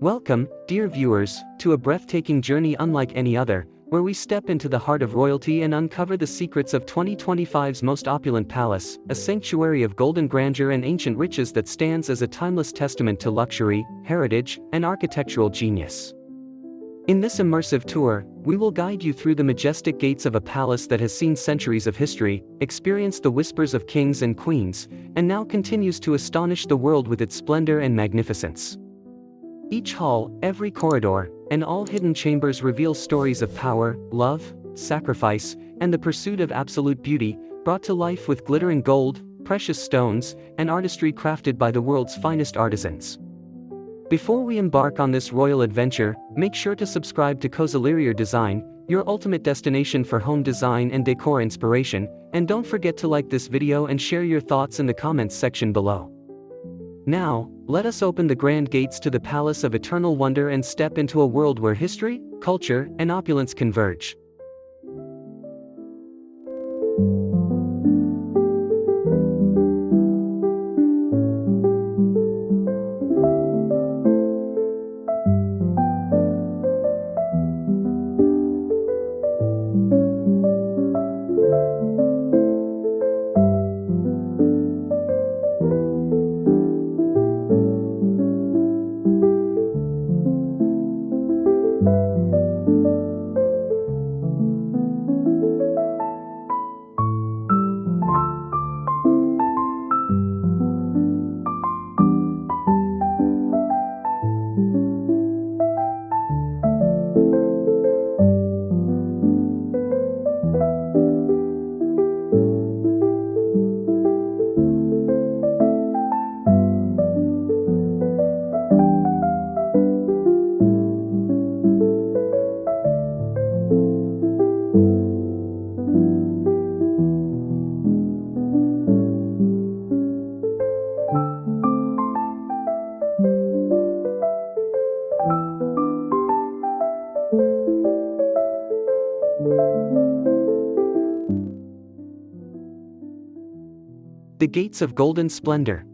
Welcome, dear viewers, to a breathtaking journey unlike any other, where we step into the heart of royalty and uncover the secrets of 2025's most opulent palace, a sanctuary of golden grandeur and ancient riches that stands as a timeless testament to luxury, heritage, and architectural genius. In this immersive tour, we will guide you through the majestic gates of a palace that has seen centuries of history, experienced the whispers of kings and queens, and now continues to astonish the world with its splendor and magnificence. Each hall, every corridor, and all hidden chambers reveal stories of power, love, sacrifice, and the pursuit of absolute beauty, brought to life with glittering gold, precious stones, and artistry crafted by the world's finest artisans. Before we embark on this royal adventure, make sure to subscribe to Courtyard Design, your ultimate destination for home design and decor inspiration, and don't forget to like this video and share your thoughts in the comments section below. Now, let us open the grand gates to the Palace of Eternal Wonder and step into a world where history, culture, and opulence converge. The Gates of Golden Splendor.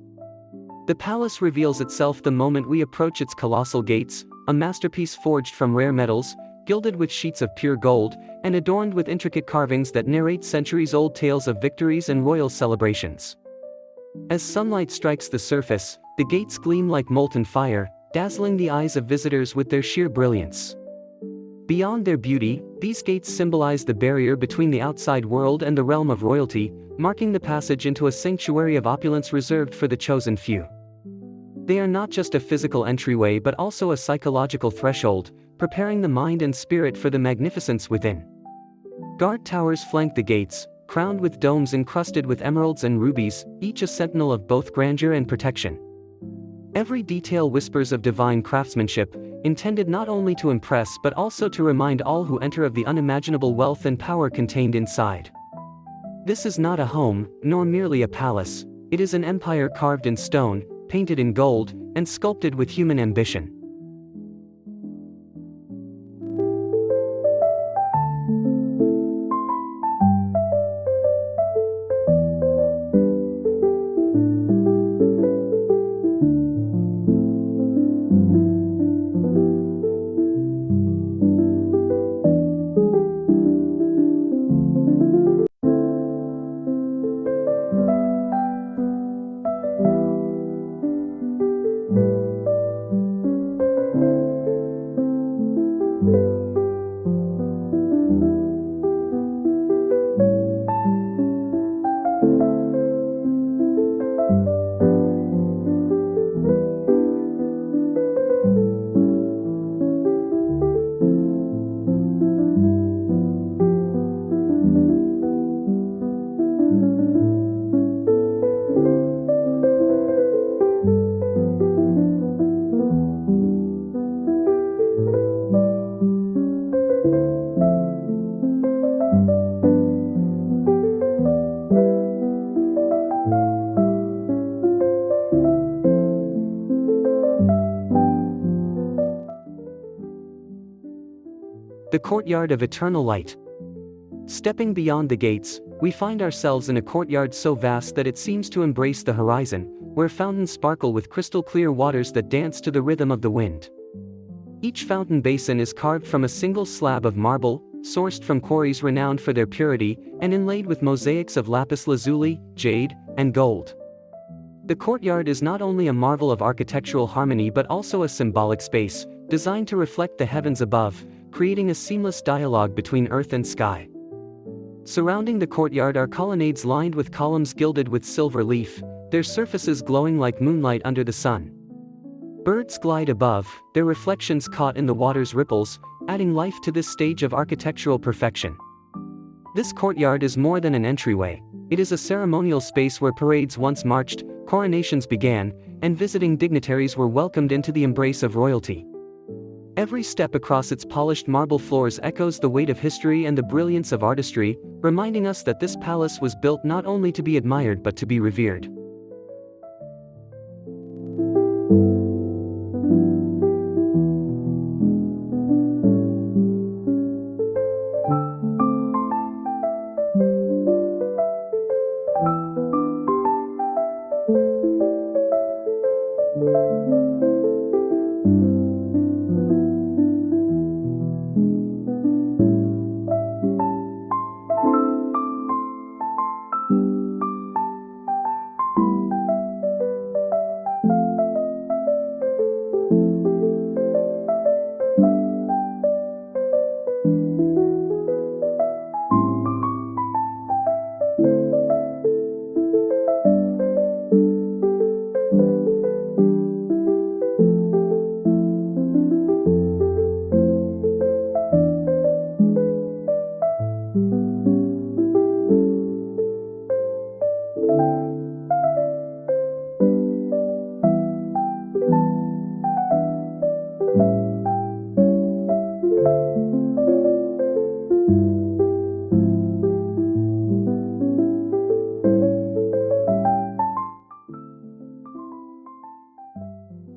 The palace reveals itself the moment we approach its colossal gates, a masterpiece forged from rare metals, gilded with sheets of pure gold, and adorned with intricate carvings that narrate centuries-old tales of victories and royal celebrations. As sunlight strikes the surface, the gates gleam like molten fire, dazzling the eyes of visitors with their sheer brilliance. Beyond their beauty, these gates symbolize the barrier between the outside world and the realm of royalty, marking the passage into a sanctuary of opulence reserved for the chosen few. They are not just a physical entryway but also a psychological threshold, preparing the mind and spirit for the magnificence within. Guard towers flank the gates, crowned with domes encrusted with emeralds and rubies, each a sentinel of both grandeur and protection. Every detail whispers of divine craftsmanship, intended not only to impress but also to remind all who enter of the unimaginable wealth and power contained inside. This is not a home, nor merely a palace, it is an empire carved in stone, painted in gold, and sculpted with human ambition. The Courtyard of Eternal Light. Stepping beyond the gates, we find ourselves in a courtyard so vast that it seems to embrace the horizon, where fountains sparkle with crystal clear waters that dance to the rhythm of the wind. Each fountain basin is carved from a single slab of marble, sourced from quarries renowned for their purity, and inlaid with mosaics of lapis lazuli, jade, and gold. The courtyard is not only a marvel of architectural harmony but also a symbolic space, designed to reflect the heavens above, creating a seamless dialogue between earth and sky. Surrounding the courtyard are colonnades lined with columns gilded with silver leaf, their surfaces glowing like moonlight under the sun. Birds glide above, their reflections caught in the water's ripples, adding life to this stage of architectural perfection. This courtyard is more than an entryway. It is a ceremonial space where parades once marched, coronations began, and visiting dignitaries were welcomed into the embrace of royalty. Every step across its polished marble floors echoes the weight of history and the brilliance of artistry, reminding us that this palace was built not only to be admired but to be revered.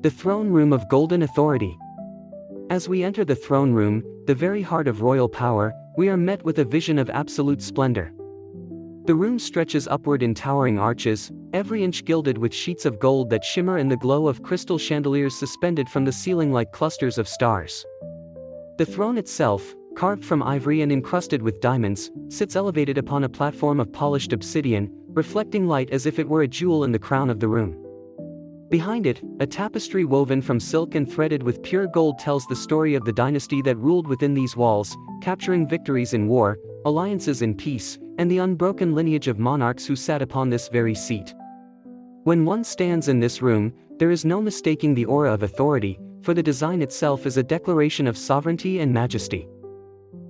The throne room of golden authority. As we enter the throne room, the very heart of royal power, we are met with a vision of absolute splendor. The room stretches upward in towering arches, every inch gilded with sheets of gold that shimmer in the glow of crystal chandeliers suspended from the ceiling like clusters of stars. The throne itself, carved from ivory and encrusted with diamonds, sits elevated upon a platform of polished obsidian, reflecting light as if it were a jewel in the crown of the room. Behind it, a tapestry woven from silk and threaded with pure gold tells the story of the dynasty that ruled within these walls, capturing victories in war, alliances in peace, and the unbroken lineage of monarchs who sat upon this very seat. When one stands in this room, there is no mistaking the aura of authority, for the design itself is a declaration of sovereignty and majesty.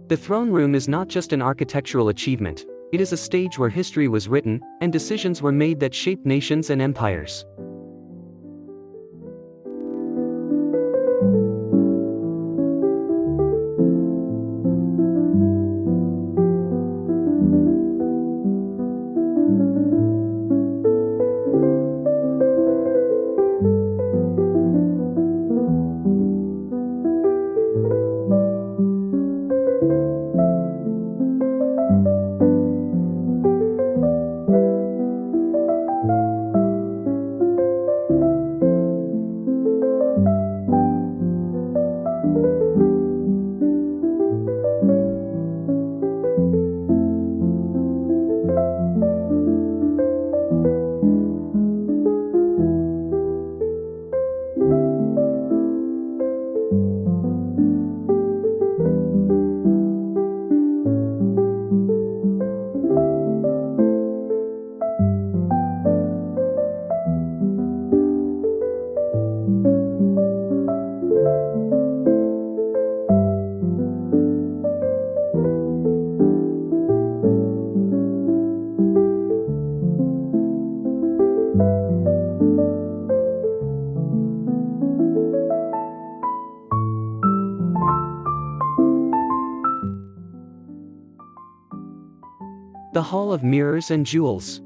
The throne room is not just an architectural achievement, it is a stage where history was written, and decisions were made that shaped nations and empires. The Hall of Mirrors and Jewels.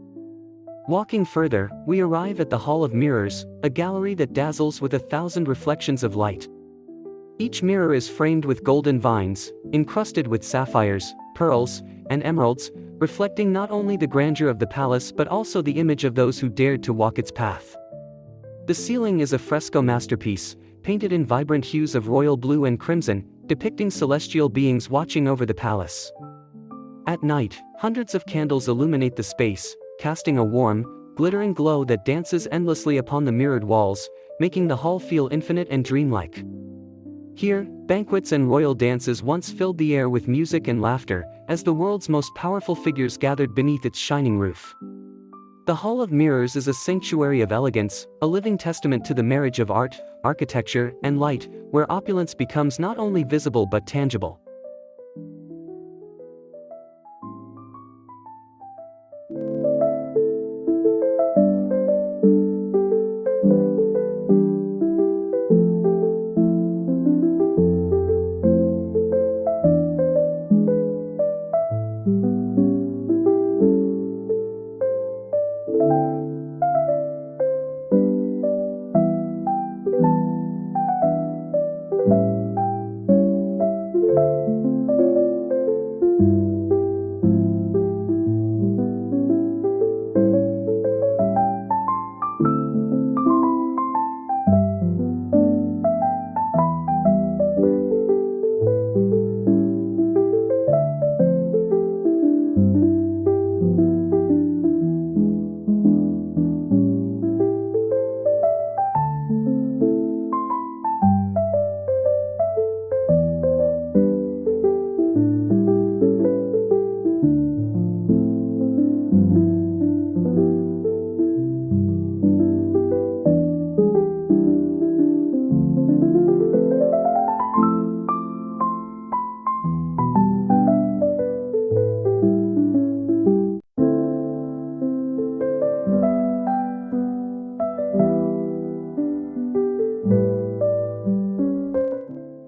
Walking further, we arrive at the Hall of Mirrors, a gallery that dazzles with 1,000 reflections of light. Each mirror is framed with golden vines, encrusted with sapphires, pearls, and emeralds, reflecting not only the grandeur of the palace but also the image of those who dared to walk its path. The ceiling is a fresco masterpiece, painted in vibrant hues of royal blue and crimson, depicting celestial beings watching over the palace. At night, hundreds of candles illuminate the space, casting a warm, glittering glow that dances endlessly upon the mirrored walls, making the hall feel infinite and dreamlike. Here, banquets and royal dances once filled the air with music and laughter, as the world's most powerful figures gathered beneath its shining roof. The Hall of Mirrors is a sanctuary of elegance, a living testament to the marriage of art, architecture, and light, where opulence becomes not only visible but tangible.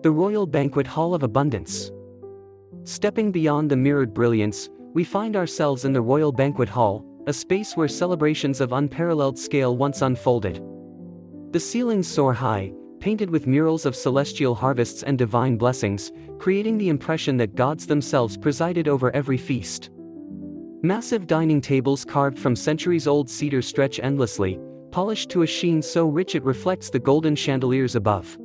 The Royal Banquet Hall of Abundance. Stepping beyond the mirrored brilliance, we find ourselves in the Royal Banquet Hall, a space where celebrations of unparalleled scale once unfolded. The ceilings soar high, painted with murals of celestial harvests and divine blessings, creating the impression that gods themselves presided over every feast. Massive dining tables carved from centuries-old cedar stretch endlessly, polished to a sheen so rich it reflects the golden chandeliers above.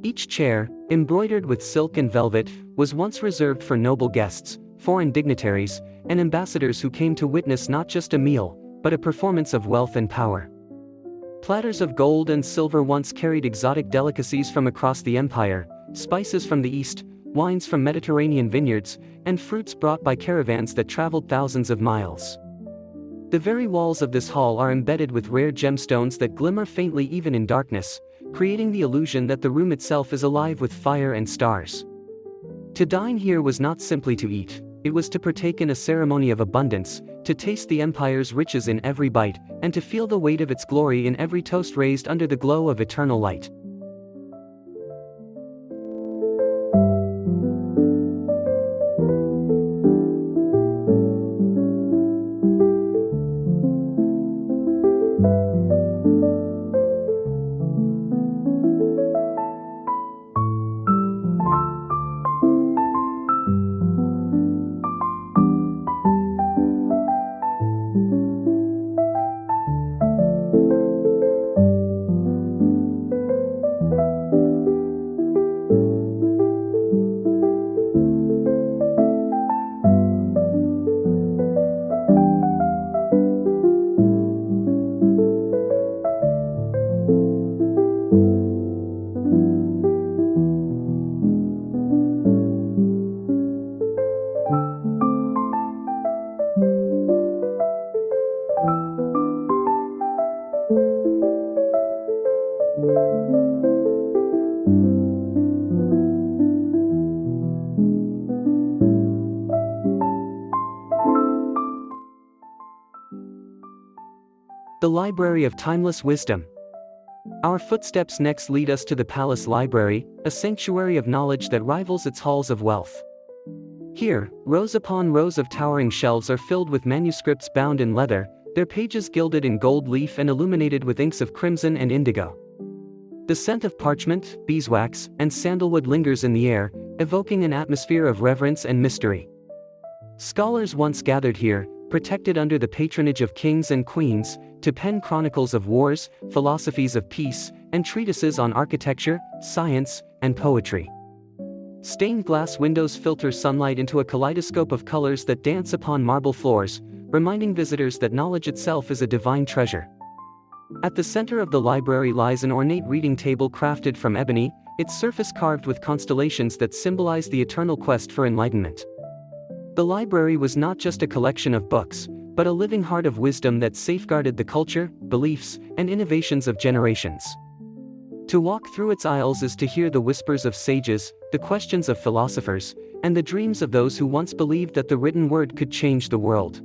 Each chair, embroidered with silk and velvet, was once reserved for noble guests, foreign dignitaries, and ambassadors who came to witness not just a meal, but a performance of wealth and power. Platters of gold and silver once carried exotic delicacies from across the empire, spices from the east, wines from Mediterranean vineyards, and fruits brought by caravans that traveled thousands of miles. The very walls of this hall are embedded with rare gemstones that glimmer faintly even in darkness, creating the illusion that the room itself is alive with fire and stars. To dine here was not simply to eat, it was to partake in a ceremony of abundance, to taste the empire's riches in every bite, and to feel the weight of its glory in every toast raised under the glow of eternal light. The Library of Timeless Wisdom. Our footsteps next lead us to the Palace Library, a sanctuary of knowledge that rivals its halls of wealth. Here, rows upon rows of towering shelves are filled with manuscripts bound in leather, their pages gilded in gold leaf and illuminated with inks of crimson and indigo. The scent of parchment, beeswax, and sandalwood lingers in the air, evoking an atmosphere of reverence and mystery. Scholars once gathered here, protected under the patronage of kings and queens, to pen chronicles of wars, philosophies of peace, and treatises on architecture, science, and poetry. Stained glass windows filter sunlight into a kaleidoscope of colors that dance upon marble floors, reminding visitors that knowledge itself is a divine treasure. At the center of the library lies an ornate reading table crafted from ebony, its surface carved with constellations that symbolize the eternal quest for enlightenment. The library was not just a collection of books, but a living heart of wisdom that safeguarded the culture, beliefs, and innovations of generations. To walk through its aisles is to hear the whispers of sages, the questions of philosophers, and the dreams of those who once believed that the written word could change the world.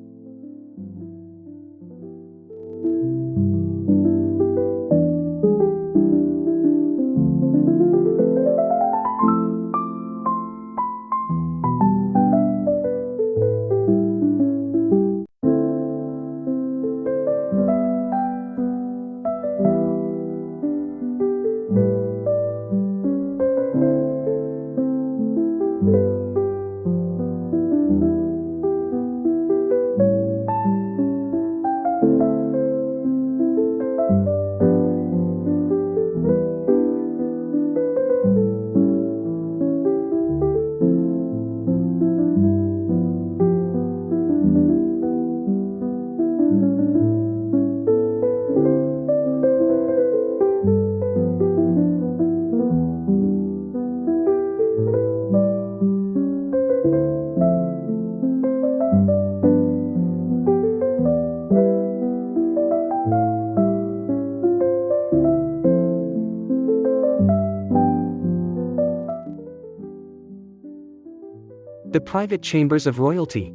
The private chambers of royalty.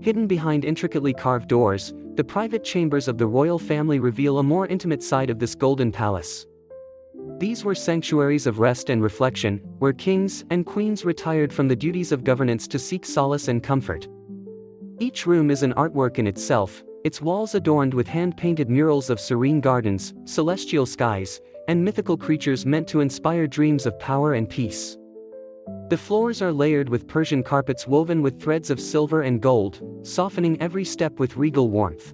Hidden behind intricately carved doors, the private chambers of the royal family reveal a more intimate side of this golden palace. These were sanctuaries of rest and reflection, where kings and queens retired from the duties of governance to seek solace and comfort. Each room is an artwork in itself, its walls adorned with hand-painted murals of serene gardens, celestial skies, and mythical creatures meant to inspire dreams of power and peace. The floors are layered with Persian carpets woven with threads of silver and gold, softening every step with regal warmth.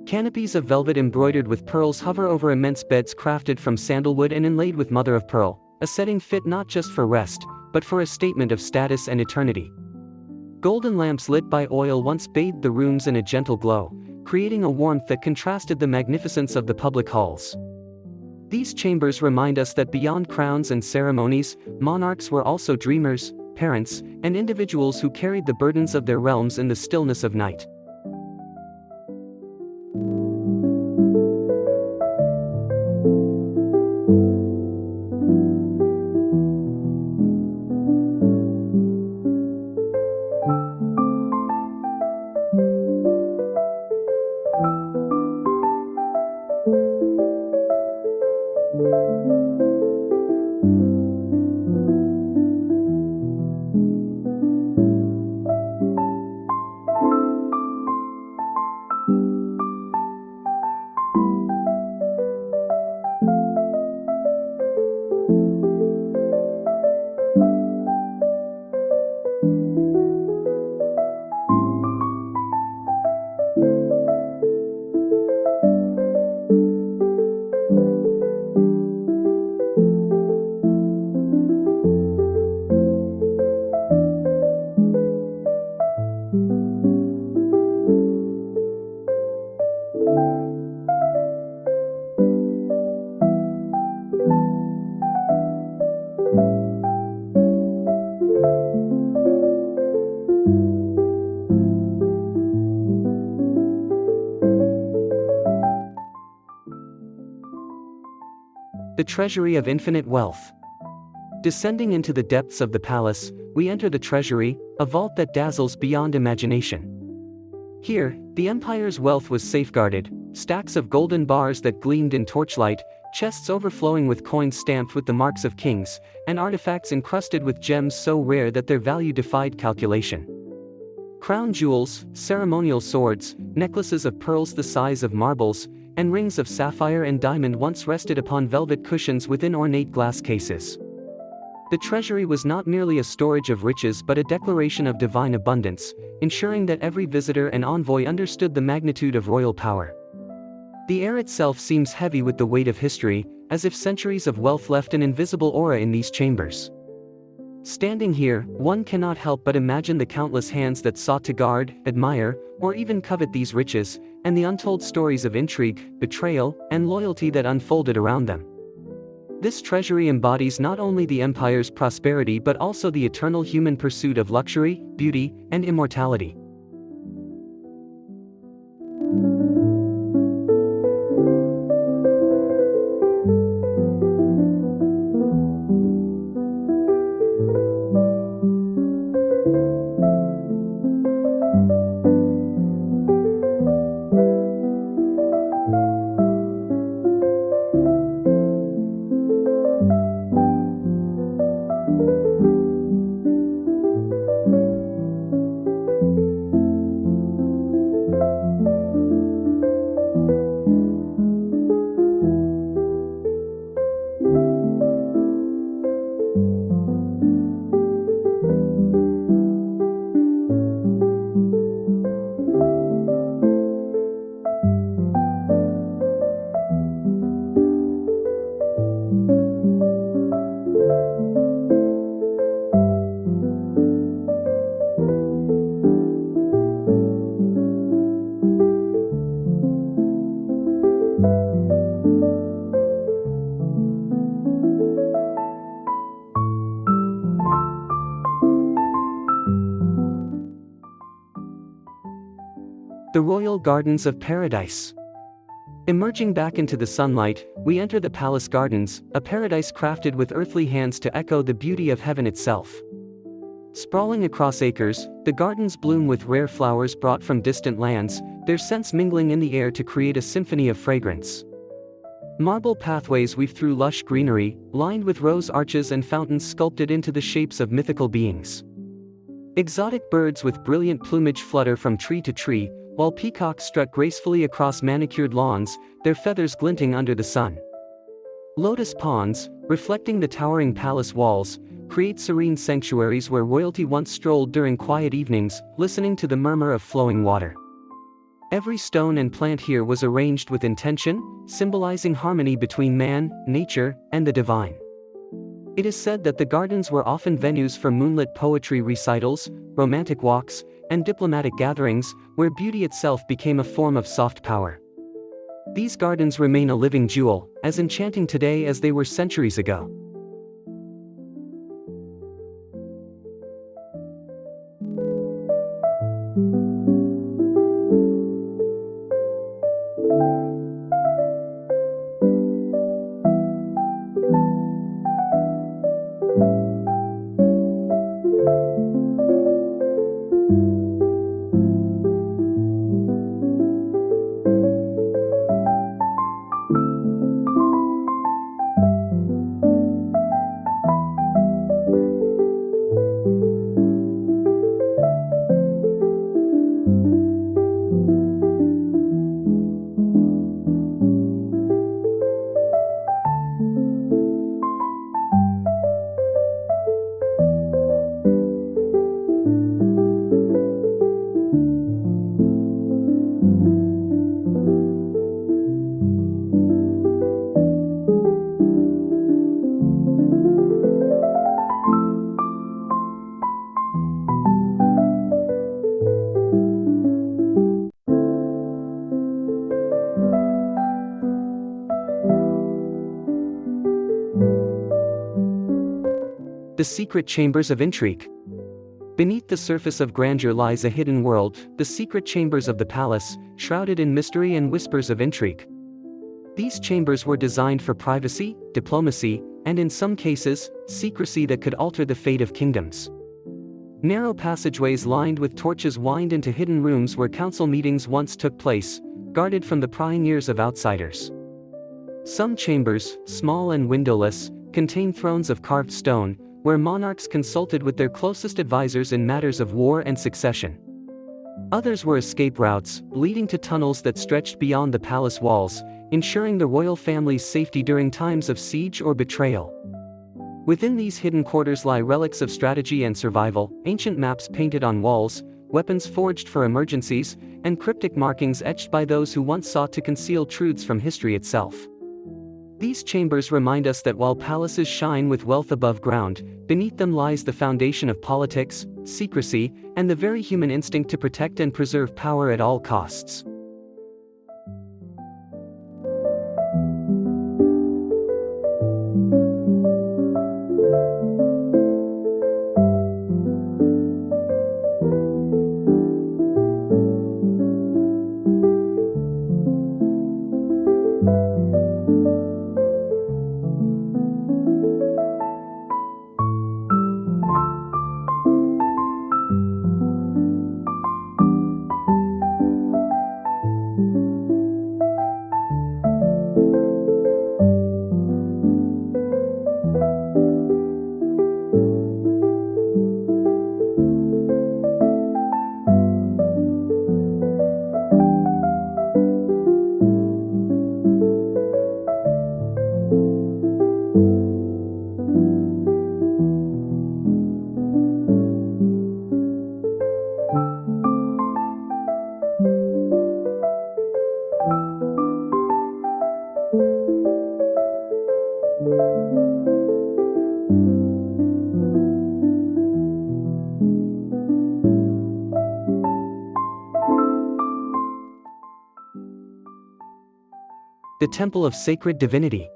Canopies of velvet embroidered with pearls hover over immense beds crafted from sandalwood and inlaid with mother-of-pearl, a setting fit not just for rest, but for a statement of status and eternity. Golden lamps lit by oil once bathed the rooms in a gentle glow, creating a warmth that contrasted the magnificence of the public halls. These chambers remind us that beyond crowns and ceremonies, monarchs were also dreamers, parents, and individuals who carried the burdens of their realms in the stillness of night. The Treasury of Infinite Wealth. Descending into the depths of the palace, we enter the Treasury, a vault that dazzles beyond imagination. Here, the empire's wealth was safeguarded, stacks of golden bars that gleamed in torchlight, chests overflowing with coins stamped with the marks of kings, and artifacts encrusted with gems so rare that their value defied calculation. Crown jewels, ceremonial swords, necklaces of pearls the size of marbles, and rings of sapphire and diamond once rested upon velvet cushions within ornate glass cases. The treasury was not merely a storage of riches but a declaration of divine abundance, ensuring that every visitor and envoy understood the magnitude of royal power. The air itself seems heavy with the weight of history, as if centuries of wealth left an invisible aura in these chambers. Standing here, one cannot help but imagine the countless hands that sought to guard, admire, or even covet these riches, and the untold stories of intrigue, betrayal, and loyalty that unfolded around them. This treasury embodies not only the empire's prosperity but also the eternal human pursuit of luxury, beauty, and immortality. The Royal Gardens of Paradise. Emerging back into the sunlight, we enter the palace gardens, a paradise crafted with earthly hands to echo the beauty of heaven itself. Sprawling across acres, the gardens bloom with rare flowers brought from distant lands, their scents mingling in the air to create a symphony of fragrance. Marble pathways weave through lush greenery, lined with rose arches and fountains sculpted into the shapes of mythical beings. Exotic birds with brilliant plumage flutter from tree to tree, while peacocks strut gracefully across manicured lawns, their feathers glinting under the sun. Lotus ponds, reflecting the towering palace walls, create serene sanctuaries where royalty once strolled during quiet evenings, listening to the murmur of flowing water. Every stone and plant here was arranged with intention, symbolizing harmony between man, nature, and the divine. It is said that the gardens were often venues for moonlit poetry recitals, romantic walks, and diplomatic gatherings, where beauty itself became a form of soft power. These gardens remain a living jewel, as enchanting today as they were centuries ago. The secret chambers of intrigue. Beneath the surface of grandeur lies a hidden world, the secret chambers of the palace, shrouded in mystery and whispers of intrigue. These chambers were designed for privacy, diplomacy, and in some cases, secrecy that could alter the fate of kingdoms. Narrow passageways lined with torches wind into hidden rooms where council meetings once took place, guarded from the prying ears of outsiders. Some chambers, small and windowless, contain thrones of carved stone, where monarchs consulted with their closest advisors in matters of war and succession. Others were escape routes, leading to tunnels that stretched beyond the palace walls, ensuring the royal family's safety during times of siege or betrayal. Within these hidden quarters lie relics of strategy and survival, ancient maps painted on walls, weapons forged for emergencies, and cryptic markings etched by those who once sought to conceal truths from history itself. These chambers remind us that while palaces shine with wealth above ground, beneath them lies the foundation of politics, secrecy, and the very human instinct to protect and preserve power at all costs. The Temple of Sacred Divinity.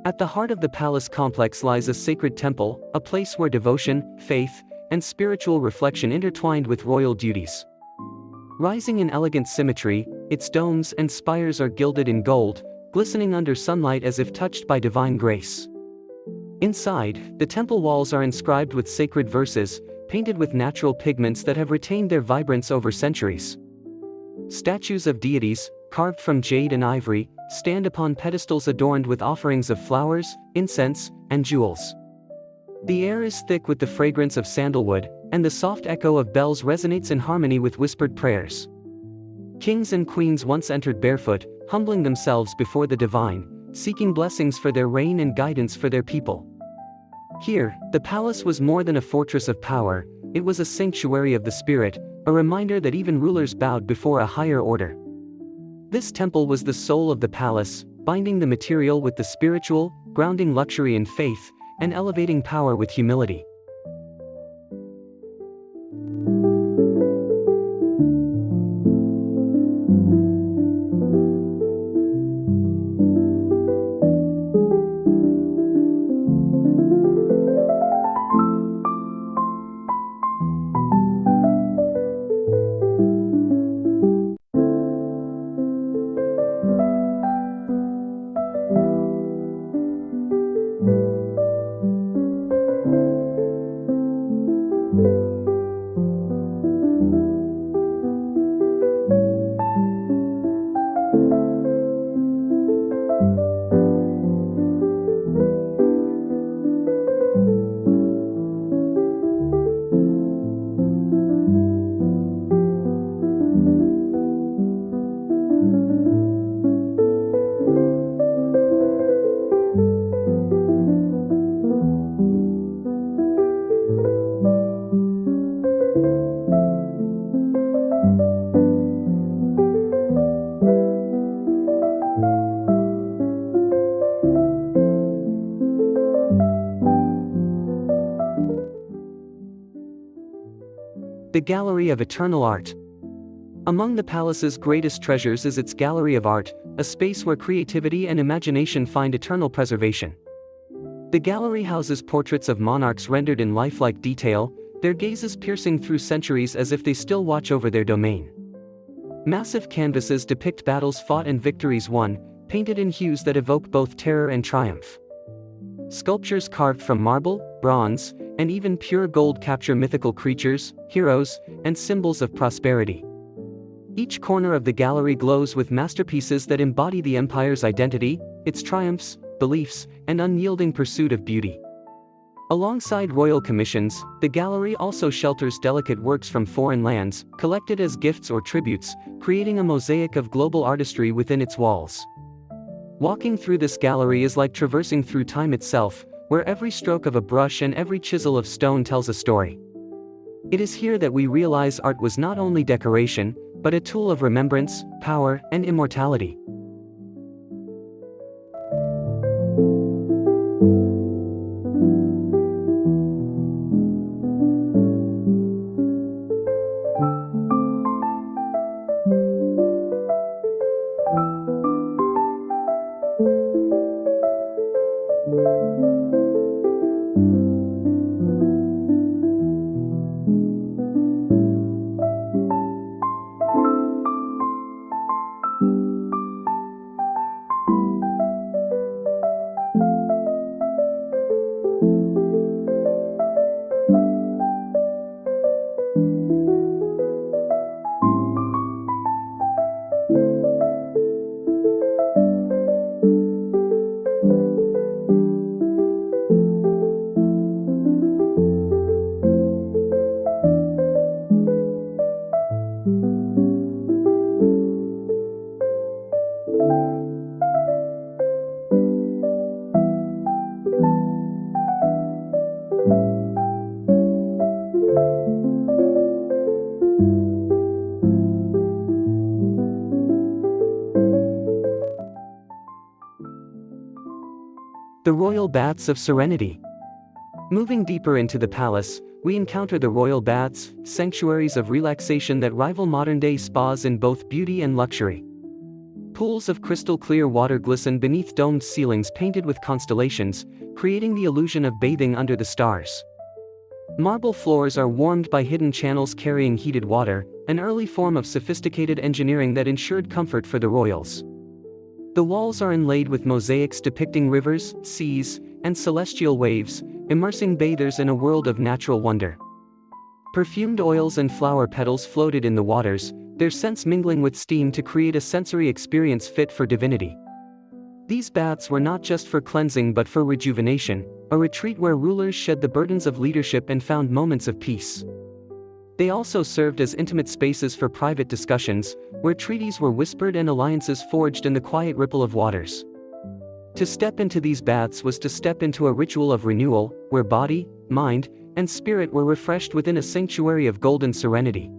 At the heart of the palace complex lies a sacred temple, a place where devotion, faith, and spiritual reflection intertwined with royal duties. Rising in elegant symmetry, its domes and spires are gilded in gold, glistening under sunlight as if touched by divine grace. Inside, the temple walls are inscribed with sacred verses, painted with natural pigments that have retained their vibrance over centuries. Statues of deities, carved from jade and ivory, stand upon pedestals adorned with offerings of flowers, incense, and jewels. The air is thick with the fragrance of sandalwood, and the soft echo of bells resonates in harmony with whispered prayers. Kings and queens once entered barefoot, humbling themselves before the divine, seeking blessings for their reign and guidance for their people. Here, the palace was more than a fortress of power, it was a sanctuary of the spirit, a reminder that even rulers bowed before a higher order. This temple was the soul of the palace, binding the material with the spiritual, grounding luxury in faith, and elevating power with humility. The Gallery of Eternal Art. Among the palace's greatest treasures is its Gallery of Art, a space where creativity and imagination find eternal preservation. The gallery houses portraits of monarchs rendered in lifelike detail, their gazes piercing through centuries as if they still watch over their domain. Massive canvases depict battles fought and victories won, painted in hues that evoke both terror and triumph. Sculptures carved from marble, bronze, and even pure gold capture mythical creatures, heroes, and symbols of prosperity. Each corner of the gallery glows with masterpieces that embody the empire's identity, its triumphs, beliefs, and unyielding pursuit of beauty. Alongside royal commissions, the gallery also shelters delicate works from foreign lands, collected as gifts or tributes, creating a mosaic of global artistry within its walls. Walking through this gallery is like traversing through time itself, where every stroke of a brush and every chisel of stone tells a story. It is here that we realize art was not only decoration, but a tool of remembrance, power, and immortality. The Royal Baths of Serenity. Moving deeper into the palace, we encounter the royal baths, sanctuaries of relaxation that rival modern-day spas in both beauty and luxury. Pools of crystal-clear water glisten beneath domed ceilings painted with constellations, creating the illusion of bathing under the stars. Marble floors are warmed by hidden channels carrying heated water, an early form of sophisticated engineering that ensured comfort for the royals. The walls are inlaid with mosaics depicting rivers, seas, and celestial waves, immersing bathers in a world of natural wonder. Perfumed oils and flower petals floated in the waters, their scents mingling with steam to create a sensory experience fit for divinity. These baths were not just for cleansing but for rejuvenation, a retreat where rulers shed the burdens of leadership and found moments of peace. They also served as intimate spaces for private discussions, where treaties were whispered and alliances forged in the quiet ripple of waters. To step into these baths was to step into a ritual of renewal, where body, mind, and spirit were refreshed within a sanctuary of golden serenity.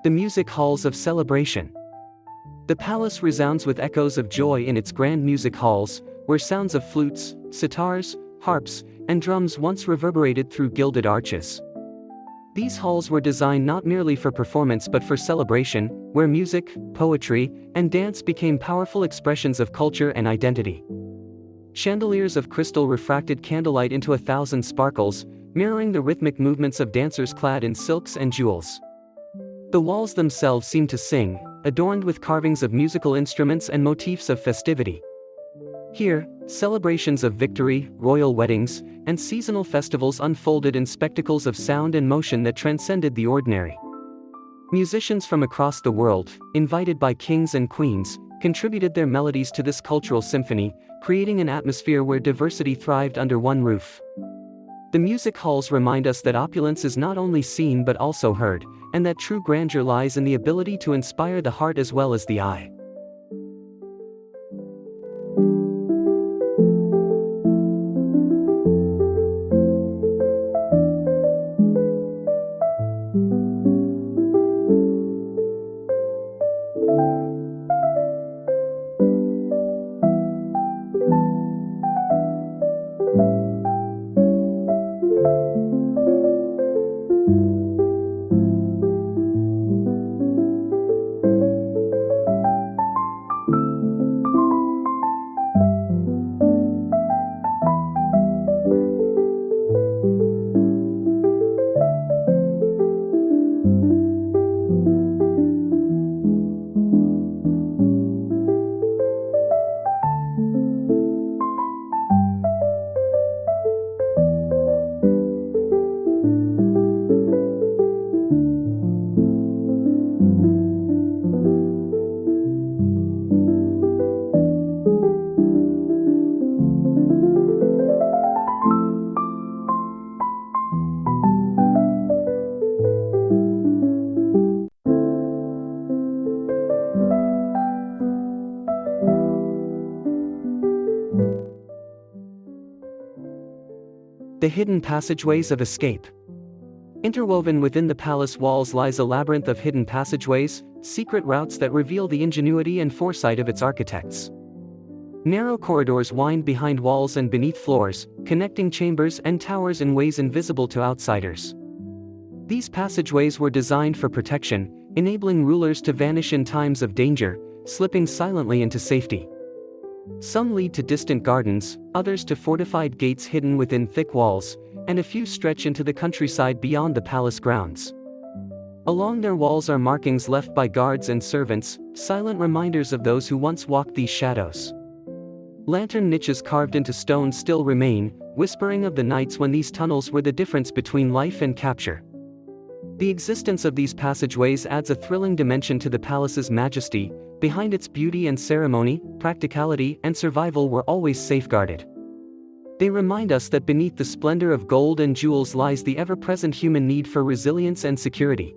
The music halls of celebration. The palace resounds with echoes of joy in its grand music halls, where sounds of flutes, sitars, harps, and drums once reverberated through gilded arches. These halls were designed not merely for performance but for celebration, where music, poetry, and dance became powerful expressions of culture and identity. Chandeliers of crystal refracted candlelight into 1,000 sparkles, mirroring the rhythmic movements of dancers clad in silks and jewels. The walls themselves seemed to sing, adorned with carvings of musical instruments and motifs of festivity. Here, celebrations of victory, royal weddings, and seasonal festivals unfolded in spectacles of sound and motion that transcended the ordinary. Musicians from across the world, invited by kings and queens, contributed their melodies to this cultural symphony, creating an atmosphere where diversity thrived under one roof. The music halls remind us that opulence is not only seen but also heard, and that true grandeur lies in the ability to inspire the heart as well as the eye. The hidden passageways of escape. Interwoven within the palace walls lies a labyrinth of hidden passageways, secret routes that reveal the ingenuity and foresight of its architects. Narrow corridors wind behind walls and beneath floors, connecting chambers and towers in ways invisible to outsiders. These passageways were designed for protection, enabling rulers to vanish in times of danger, slipping silently into safety. Some lead to distant gardens, others to fortified gates hidden within thick walls, and a few stretch into the countryside beyond the palace grounds. Along their walls are markings left by guards and servants, silent reminders of those who once walked these shadows. Lantern niches carved into stone still remain, whispering of the nights when these tunnels were the difference between life and capture. The existence of these passageways adds a thrilling dimension to the palace's majesty. Behind its beauty and ceremony, practicality and survival were always safeguarded. They remind us that beneath the splendor of gold and jewels lies the ever-present human need for resilience and security.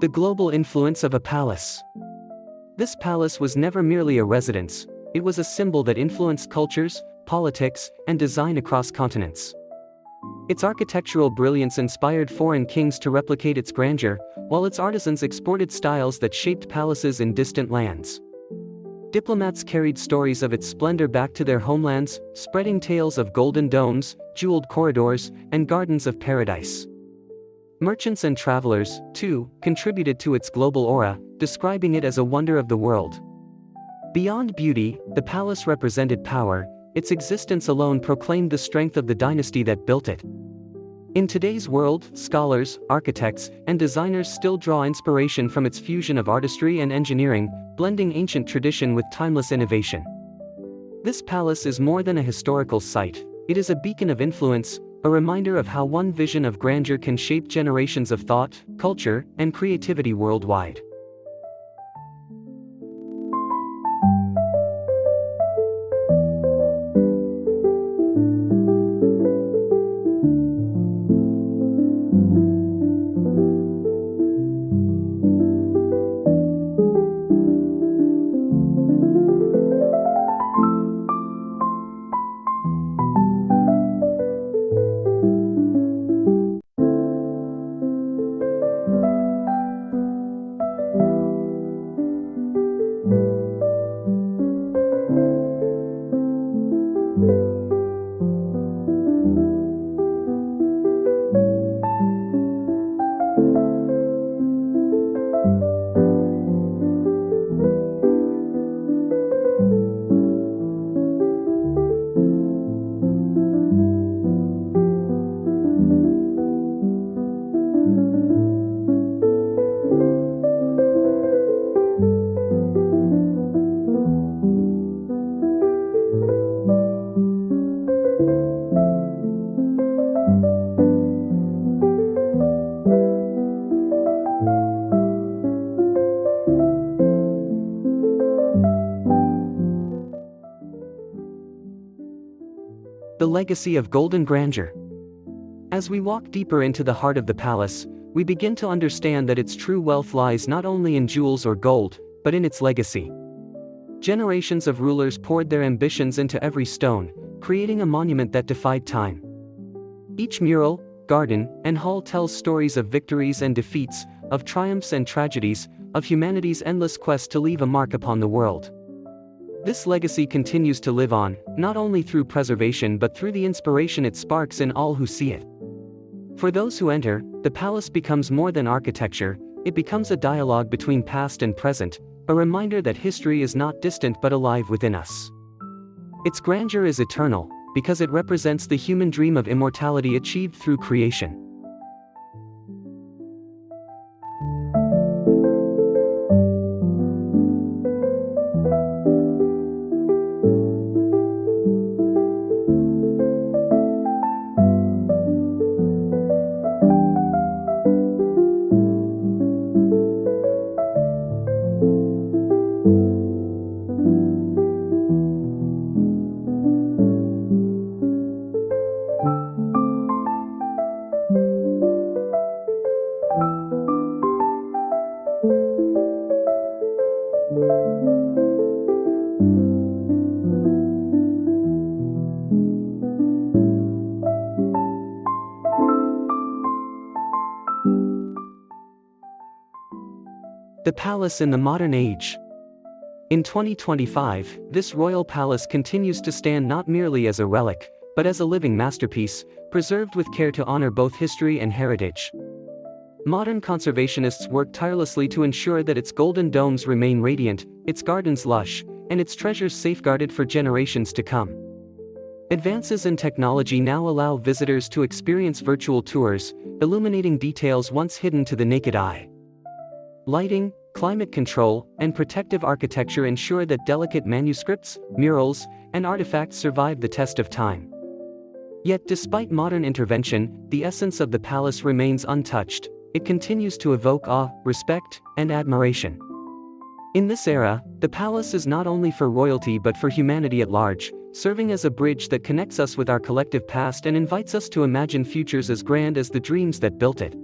The global influence of a palace. This palace was never merely a residence, it was a symbol that influenced cultures, politics, and design across continents. Its architectural brilliance inspired foreign kings to replicate its grandeur, while its artisans exported styles that shaped palaces in distant lands. Diplomats carried stories of its splendor back to their homelands, spreading tales of golden domes, jeweled corridors, and gardens of paradise. Merchants and travelers, too, contributed to its global aura, describing it as a wonder of the world. Beyond beauty, the palace represented power. Its existence alone proclaimed the strength of the dynasty that built it. In today's world, scholars, architects, and designers still draw inspiration from its fusion of artistry and engineering, blending ancient tradition with timeless innovation. This palace is more than a historical site, it is a beacon of influence, a reminder of how one vision of grandeur can shape generations of thought, culture, and creativity worldwide. The legacy of golden grandeur. As we walk deeper into the heart of the palace, we begin to understand that its true wealth lies not only in jewels or gold, but in its legacy. Generations of rulers poured their ambitions into every stone, creating a monument that defied time. Each mural, garden, and hall tells stories of victories and defeats, of triumphs and tragedies, of humanity's endless quest to leave a mark upon the world. This legacy continues to live on, not only through preservation but through the inspiration it sparks in all who see it. For those who enter, the palace becomes more than architecture, it becomes a dialogue between past and present, a reminder that history is not distant but alive within us. Its grandeur is eternal, because it represents the human dream of immortality achieved through creation. The palace in the modern age. In 2025, this royal palace continues to stand not merely as a relic, but as a living masterpiece, preserved with care to honor both history and heritage. Modern conservationists work tirelessly to ensure that its golden domes remain radiant, its gardens lush, and its treasures safeguarded for generations to come. Advances in technology now allow visitors to experience virtual tours, illuminating details once hidden to the naked eye. Lighting, climate control, and protective architecture ensure that delicate manuscripts, murals, and artifacts survive the test of time. Yet despite modern intervention, the essence of the palace remains untouched. It continues to evoke awe, respect, and admiration. In this era, the palace is not only for royalty but for humanity at large, serving as a bridge that connects us with our collective past and invites us to imagine futures as grand as the dreams that built it.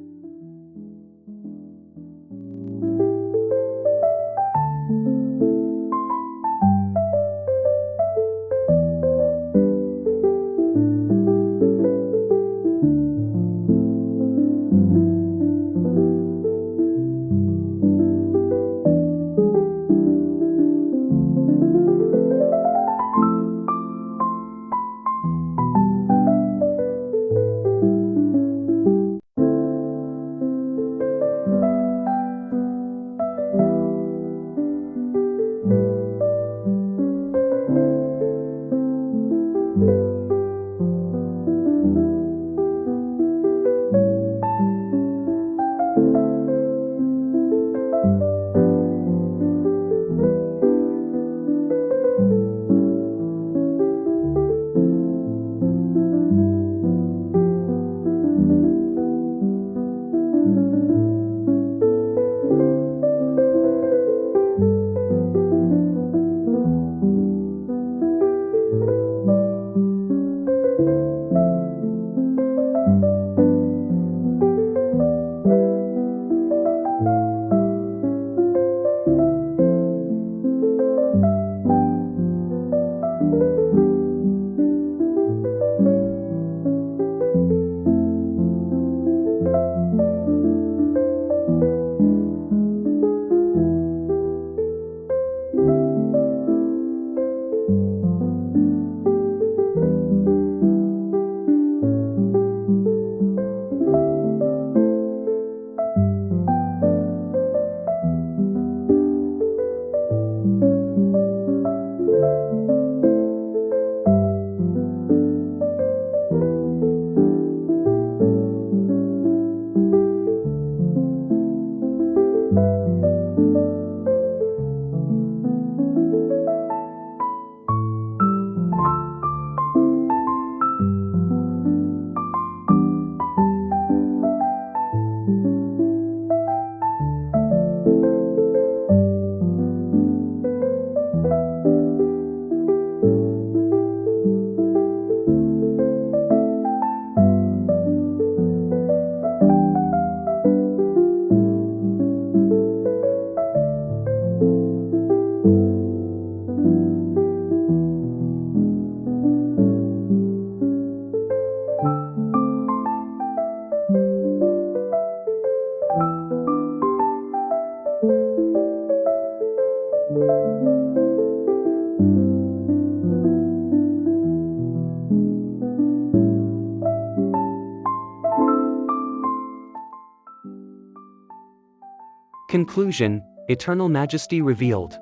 Conclusion: Eternal Majesty Revealed.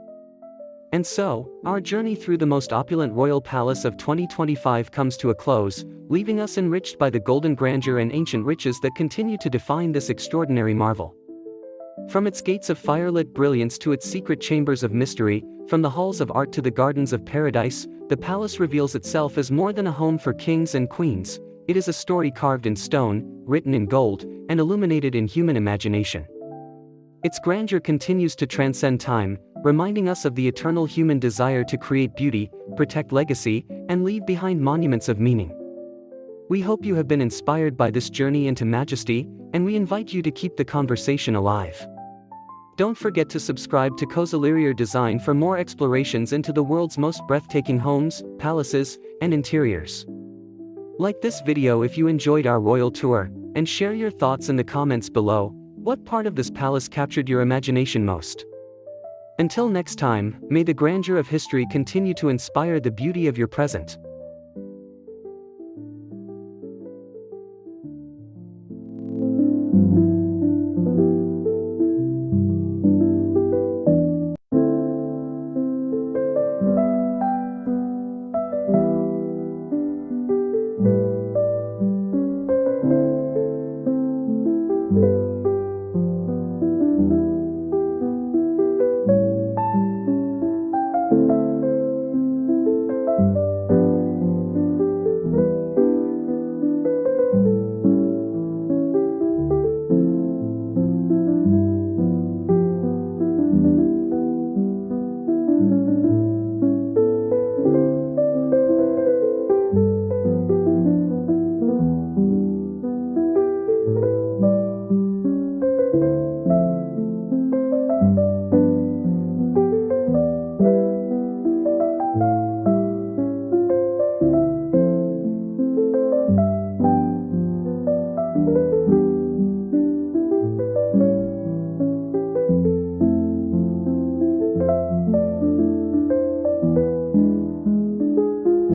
And so, our journey through the most opulent royal palace of 2025 comes to a close, leaving us enriched by the golden grandeur and ancient riches that continue to define this extraordinary marvel. From its gates of firelit brilliance to its secret chambers of mystery, from the halls of art to the gardens of paradise, the palace reveals itself as more than a home for kings and queens. It is a story carved in stone, written in gold, and illuminated in human imagination. Its grandeur continues to transcend time, reminding us of the eternal human desire to create beauty, protect legacy, and leave behind monuments of meaning. We hope you have been inspired by this journey into majesty, and we invite you to keep the conversation alive. Don't forget to subscribe to Courtyard Design for more explorations into the world's most breathtaking homes, palaces, and interiors. Like this video if you enjoyed our royal tour, and share your thoughts in the comments below. What part of this palace captured your imagination most? Until next time, may the grandeur of history continue to inspire the beauty of your present.